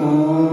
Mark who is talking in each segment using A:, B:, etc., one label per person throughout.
A: Namah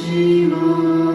A: Shivaya.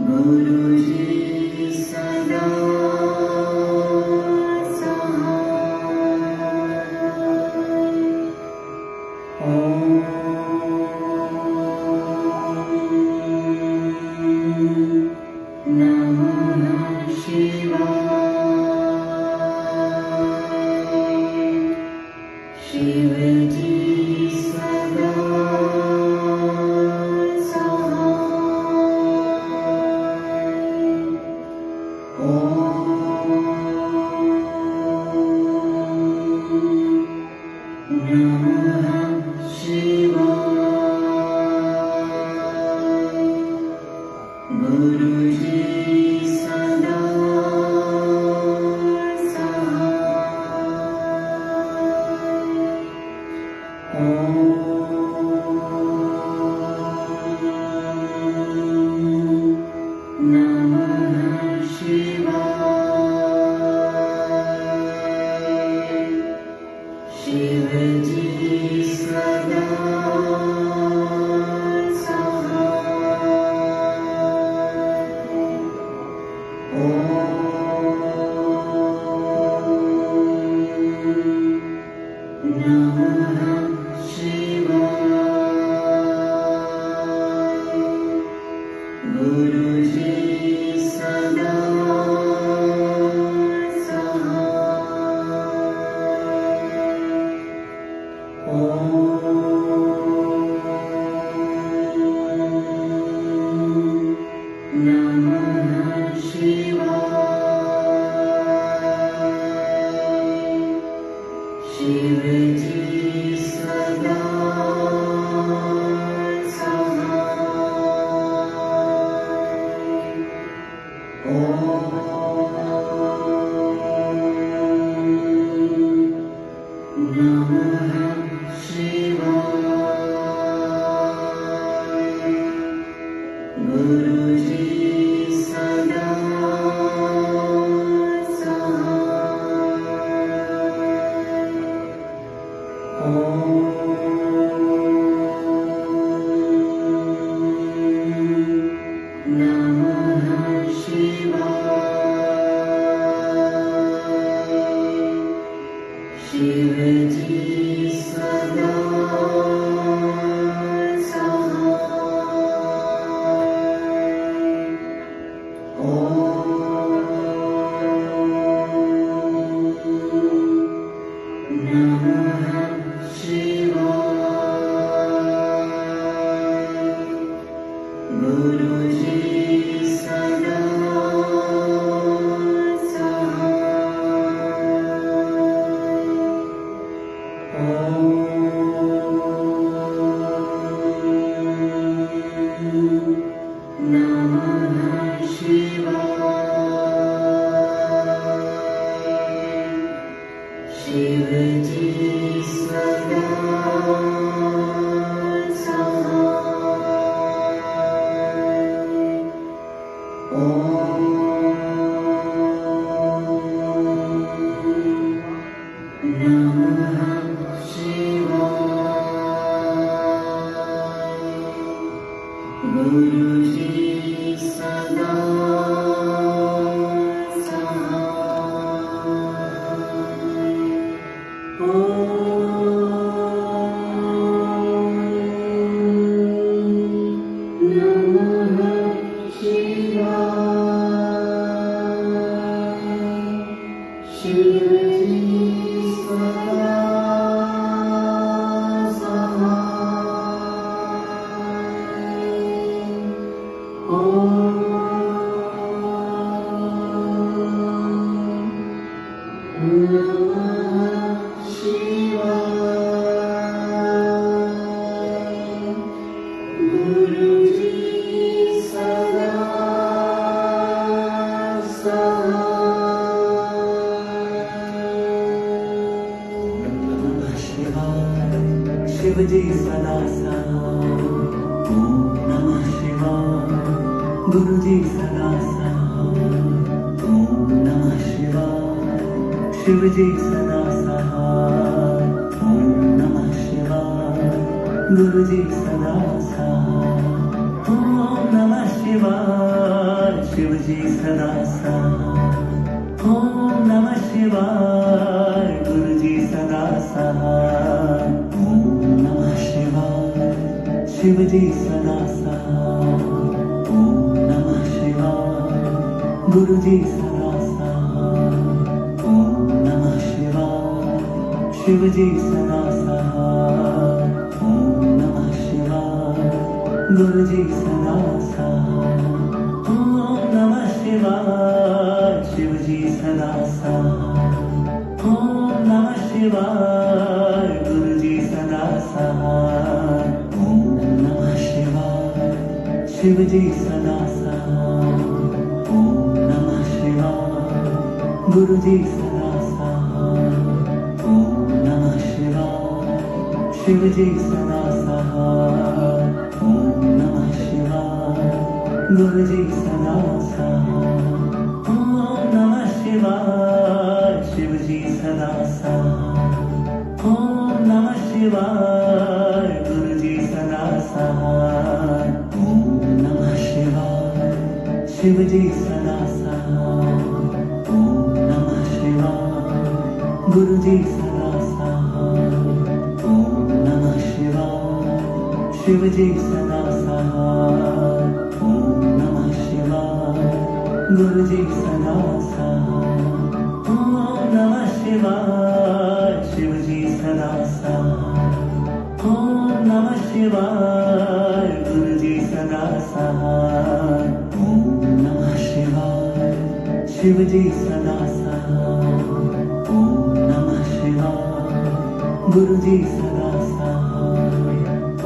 A: Guruji Shivji सदा साथ, ओम नमः शिवाय। गुरुजी सदा साथ, ओम नमः शिवाय। शिवजी सदा साथ, ओम नमः शिवाय। गुरुजी सदा साथ, ओम नमः शिवाय। शिवजी सदा साथ, ओम नमः शिवाय। गुरुजी सदा साथ, शिवजी सदा साथ, ओम नमः शिवाय। गुरुजी सदा साथ, ओम नमः शिवाय। शिवजी सदा साथ, ओम नमः शिवाय। गुरुजी सदा साथ, ओम नमः शिवाय। शिवजी सदा साथ, ओम नमः शिवाय। गुरुजी सदा साथ, शिवजी सदा साथ, ओम नमः शिवाय। गुरुजी सदा साथ, ओम नमः शिवाय। शिवजी सदा साथ, ओम नमः शिवाय। गुरुजी सदा साथ, ओम नमः शिवाय। शिवजी सदा साथ, ओम नमः शिवाय। गुरुजी सदा साथ, शिवजी सदा साथ, ओम नमः शिवाय। गुरुजी सदा साथ, ओम नमः शिवाय। शिवजी सदा साथ, ओम नमः शिवाय। गुरुजी सदा साथ, ओम नमः शिवाय। शिवजी सदा साथ, ओम नमः शिवाय। गुरुजी सदा साथ, शिवजी सदा साथ, ओम नमः शिवाय। गुरु जी सदा सहाय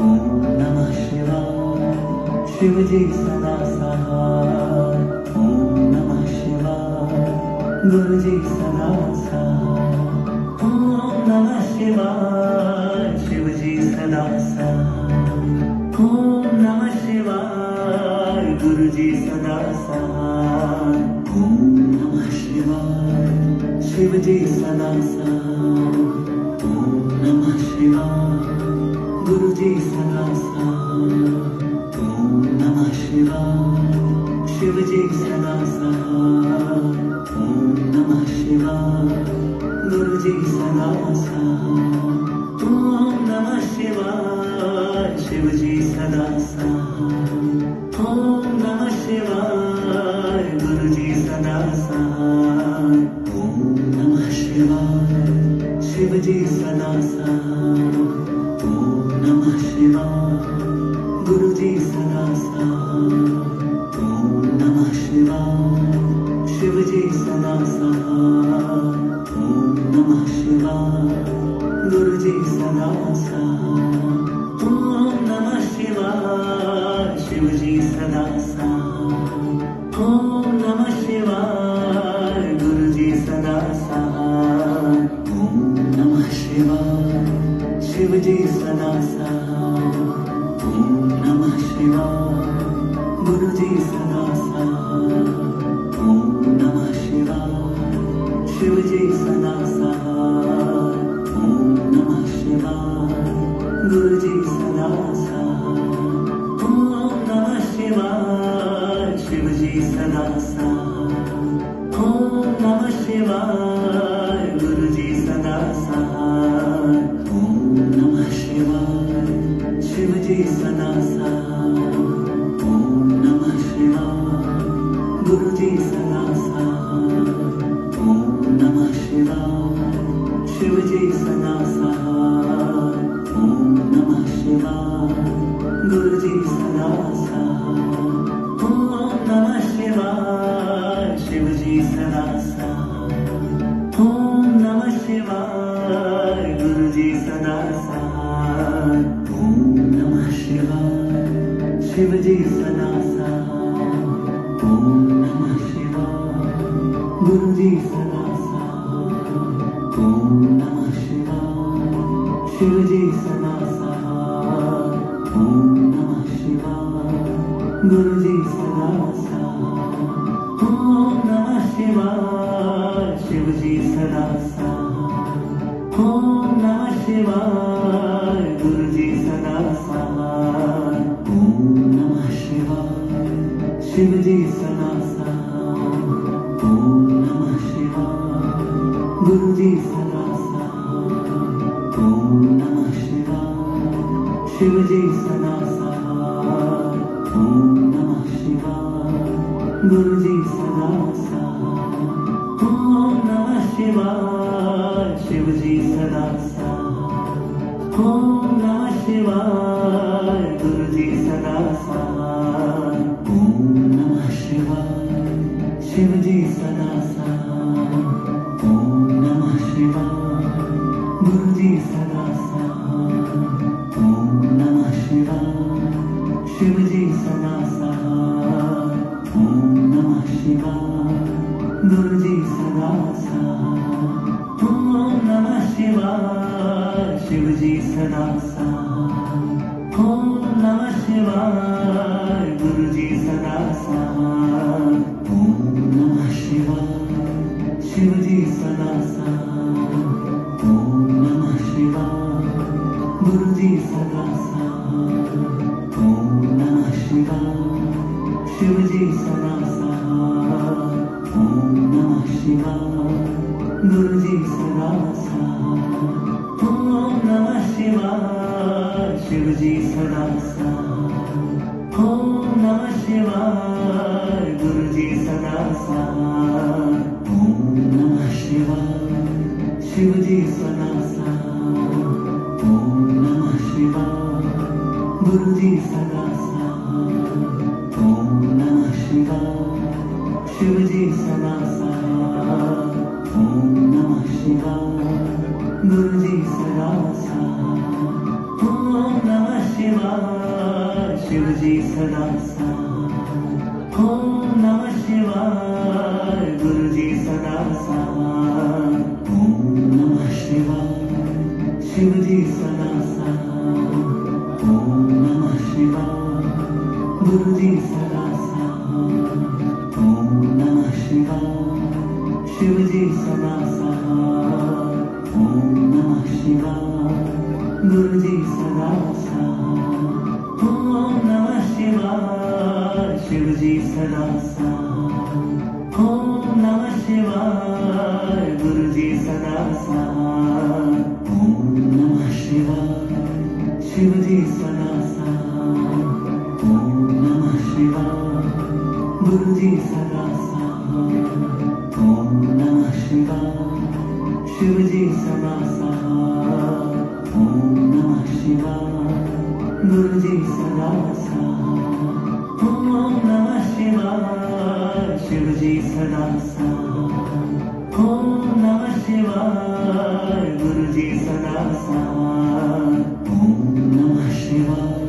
A: ओम नमः शिवाय शिव जी सदा सहाय ओम नमः शिवाय गुरु जी सदा सहाय ओम नमः शिवाय शिव जी सदा सहाय ओम नमः शिवाय गुरु जी सदा सहाय ओम नमः शिवाय शिव जी सदा सहाय ओम नमः शिवाय गुरु जी सदा सहाय ओम नमः शिवाय शिव जी सदा सहाय ओम नमः शिवाय गुरु जी सदा सहाय ओम नमः शिवाय शिव जी सदा सहाय ओम नमः शिवाय गुरु जी सदा सहाय ओम नमः शिवाय शिव जी सदा सहाय ओम नमः शिवाय गुरु जी सदा सहाय ओम नमः शिवाय शिव जी सदा सहाय ओम नमः शिवाय गुरु जी सदा सहाय ओम नमः शिवाय शिव जी सदा सहाय ओम नमः शिवाय गुरु जी सदा सहाय ओम नमः शिवाय शिव जी सदा सहाय ओम नमः शिवाय गुरु जी सदा सहाय ओम नमः शिवाय शिव जी सदा सहाय ओम नमः शिवाय गुरु जी सदा सहाय ओम नमः शिवाय शिव जी सदा सहाय ओम नमः शिवाय गुरु जी सदा सहाय ओम नमः शिवाय शिव जी सदा सहाय ओम नमः शिवाय गुरु जी सदा सहाय ओम नमः शिवाय शिव जी सदा सहाय ओम नमः शिवाय गुरु जी सदा सहाय ओम नमः शिवाय शिव जी सदा सहाय ओम नमः शिवाय गुरु जी सदा सहाय ओम नमः शिवाय शिव जी सदा सहाय ओम नमः शिवाय गुरु जी सदा सहाय ओम नमः शिवाय शिव जी सदा सहाय ओम नमः शिवाय गुरु जी सदा सहाय ओम नमः शिवाय शिव जी सदा सहाय ओम नमः शिवाय गुरु जी सदा सहाय ओम नमः शिवाय शिव जी सदा सहाय ओम नमः शिवाय गुरु जी सदा सहाय ओम नमः शिवाय शिव जी सदा सहाय ओम नमः शिवाय गुरु जी सदा सहाय ओम नमः शिवाय शिव जी सदा सहाय ओम नमः शिवाय गुरु जी सदा सहाय ओम नमः शिवाय शिव जी सदा सहाय ओम नमः शिवाय गुरु जी सदा सहाय ओम नमः शिवाय शिव जी सदा सहाय ओम नमः शिवाय गुरु जी सदा सहाय ओम नमः शिवाय शिव जी सदा सहाय ओम नमः शिवाय गुरु जी सदा सहाय ओम नमः शिवाय शिव जी सदा सहाय ओम नमः शिवाय गुरु जी सदा सहाय ओम नमः शिवाय शिव जी सदा सहाय ओम नमः शिवाय गुरु जी सदा सहाय ओम नमः शिवाय शिव जी सदा सहाय ओम नमः शिवाय गुरु जी सदा सहाय ओम नमः शिवाय शिव जी सदा सहाय ओम नमः शिवाय गुरु जी सदा सहाय ओम नमः शिवाय शिव जी सदा सहाय ओम नमः शिवाय गुरु जी सदा शिवजी सदा सहाय। ओम नमः शिवाय गुरुजी सदा सहाय। ओम नमः शिवाय शिवजी सदा सहाय। ओम नमः शिवाय गुरुजी सदा सहाय। ओम नमः शिवाय शिवजी सदा सहाय। ओम नमः शिवाय गुरुजी सदा सहाय। ओम नमः शिवाय शिवजी सदा सहाय। ओम नमः शिवाय गुरुजी सदा सहाय। ओम नमः शिवाय शिवजी सदा सहाय। ओम नमः शिवाय गुरुजी सदा सहाय। ओम नमः शिवाय शिवजी सदा सहाय। ओम नमः शिवाय गुरुजी सदा सहाय। ओम नमः शिवाय शिवजी सदा सहाय। ओम नमः शिवाय गुरुजी सदा सहाय। ओम नमः शिवाय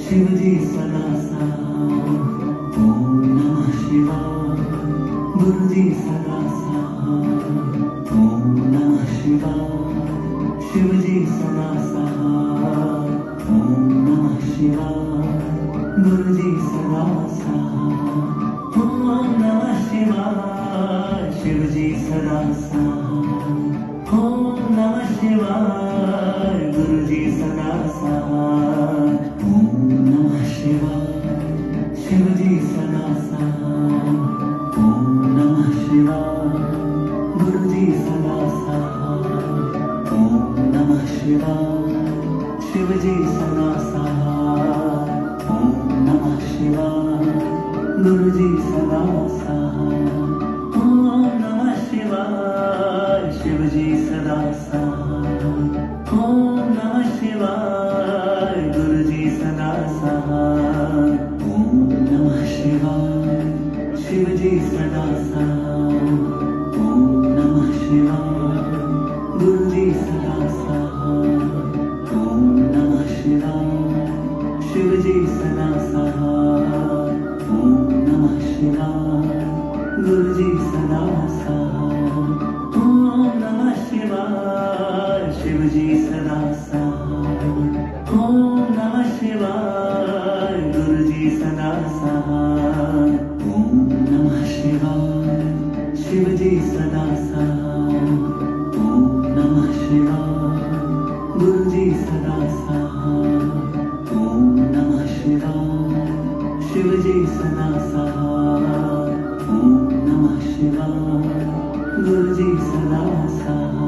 A: शिवजी सदा सहाय। ओम नमः शिवाय गुरुजी सदा सहाय। ओम नमः शिवाय शिवजी सदा सहाय। ओम नमः शिवाय गुरुजी सदा सहाय। ओम नमः शिवाय शिवजी सदा सहाय। ओम नमः शिवाय गुरुजी सदा सहाय। ओम नमः शिवाय शिवजी सदा सहाय। ओम नमः शिवाय गुरुजी सदा सहाय। ओम नमः शिवाय शिवजी सदा सहाय। ओम नमः शिवाय गुरुजी सदा सहाय। ओम नमः शिवाय शिवजी सदा सहाय। ओम नमः शिवाय गुरुजी सदा सहाय। ओम नमः शिवाय शिवजी सदा सहाय। ओम नमः शिवाय गुरुजी सदा सहाय। ओम नमः शिवाय शिवजी सदा सहाय। ओम नमः शिवाय गुरुजी सदा सहाय। ओम नमः शिवाय शिवजी सदा सहाय। ओम नमः शिवाय गुरुजी सदा सहाय। ओम नमः शिवाय शिवजी सदा सहाय। ओम नमः शिवाय गुरुजी सदा सहाय। ओम नमः शिवाय शिवजी सदा सहाय। ओम नमः शिवाय गुरुजी सदा सहाय। ओम नमः शिवाय शिवजी सदा सहाय। ओम नमः शिवाय गुरुजी सदा सहाय।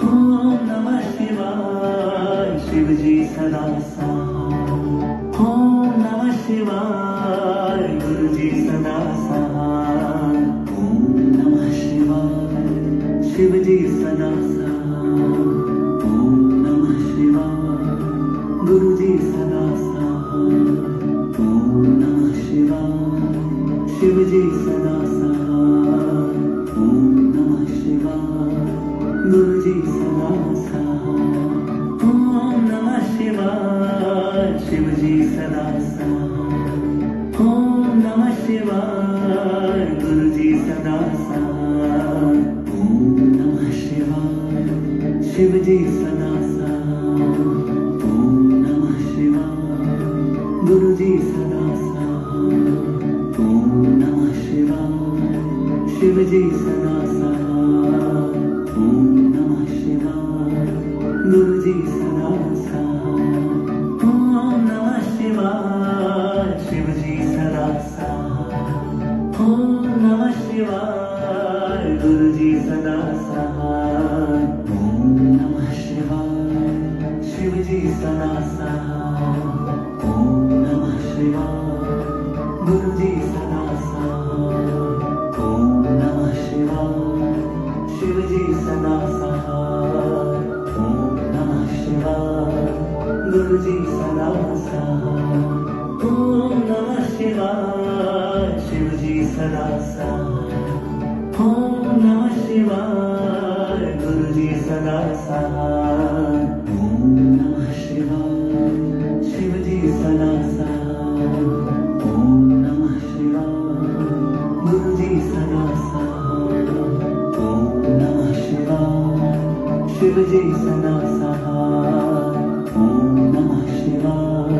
A: ओम नमः शिवाय शिवजी सदा सहाय। ओम नमः शिवाय गुरुजी सदा सहाय। ओम नमः शिवाय शिवजी सदा सहाय। ओम नमः शिवाय गुरुजी सदा सहाय। ओम नमः शिवाय शिवजी सदा सहाय। ओम नमः शिवाय गुरुजी सदा सहाय। ओम नमः शिवाय शिवजी सदा सहाय। ओम नमः शिवाय गुरुजी सदा सहाय। ओम नमः शिवाय शिवजी सदा सहाय। ओम नमः शिवाय गुरुजी सदा सहाय। ओम नमः शिवाय शिवजी सदा सहाय। ओम नमः शिवाय गुरुजी सदा सहाय। ओम नमः शिवाय शिवजी सदा सहाय। ओम नमः शिवाय गुरुजी सदा सहाय। ओम नमः शिवाय शिवजी सदा सहाय। ओम नमः शिवाय गुरुजी सदा सहाय। ओम नमः शिवाय शिवजी सदा सहाय। ओम नमः शिवाय गुरुजी सदा सहाय। ओम नमः शिवाय शिवजी सदा सहाय। शिवजी सदा सहाय। ओम नमः शिवाय।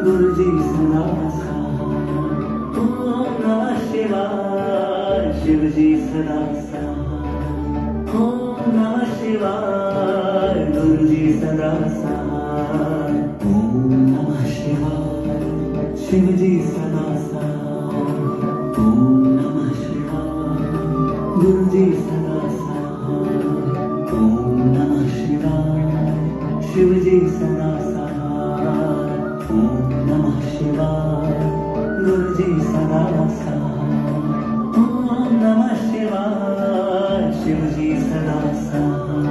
A: गुरुजी सदा सहाय। ओम नमः शिवाय। शिवजी सदा सहाय। ओम नमः शिवाय। गुरुजी सदा सहाय। ओम नमः शिवाय। शिवजी सदा सहाय। ओम नमः शिवाय। गुरुजी सदा सहाय। ओम नमः शिवाय। शिवजी सदा सहाय। ओम नमः शिवाय। गुरुजी सदा सहाय। ओम नमः शिवाय। शिवजी सदा सहाय।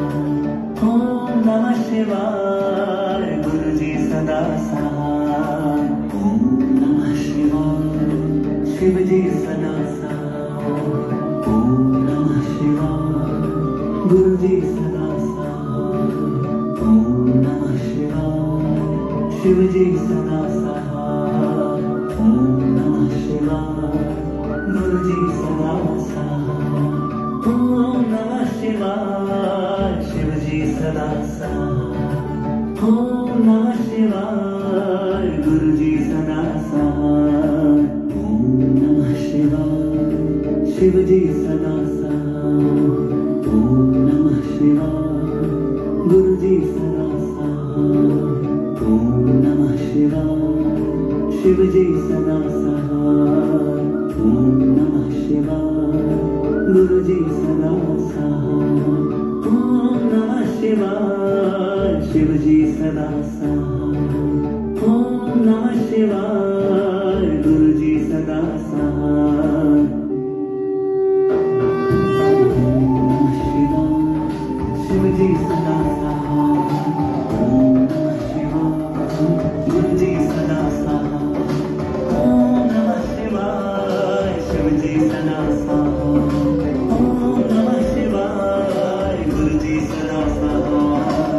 A: ओम नमः शिवाय। गुरुजी सदा सहाय। ओम नमः शिवाय। शिवजी सदा सहाय। ओम नमः शिवाय। गुरुजी सदा सहाय। ओम नमः शिवाय। शिवजी सदा सहाय। ओम नमः शिवाय। गुरुजी सदा सहाय। ओम नमः शिवाय। शिवजी सदा सहाय। ओम नमः शिवाय। गुरुजी सदा सहाय। ओम नमः शिवाय। शिवजी सदा सहाय। ओम नमः शिवाय। गुरुजी सदा सहाय। ओम नमः शिवाय। शिवजी सदा सहाय। ओम नमः शिवाय। गुरुजी सदा सहाय। ओम नमः शिवाय। शिवजी सदा सहाय। ओम नमः शिवाय। गुरुजी सदा सहाय। शिवजी सदा सहाय। ओम नमः शिवाय। गुरुजी सदा सहाय। ओम नमः शिवाय। शिवजी सदा सहाय। ओम नमः शिवाय। गुरुजी सदा सहाय।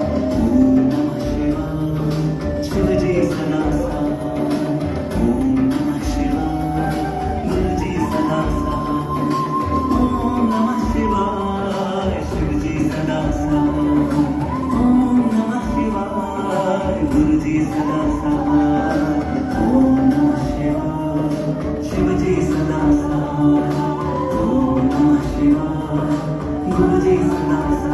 A: ओम नमः शिवाय। शिवजी सदा सहाय। ओम नमः शिवाय। गुरुजी सदा सहाय। ओम नमः शिवाय। शिवजी सदा सहाय। ओम नमः शिवाय। गुरुजी सदा सहाय। ओम नमः शिवाय। शिवजी सदा सहाय। ओम नमः शिवाय। गुरुजी सदा सहाय।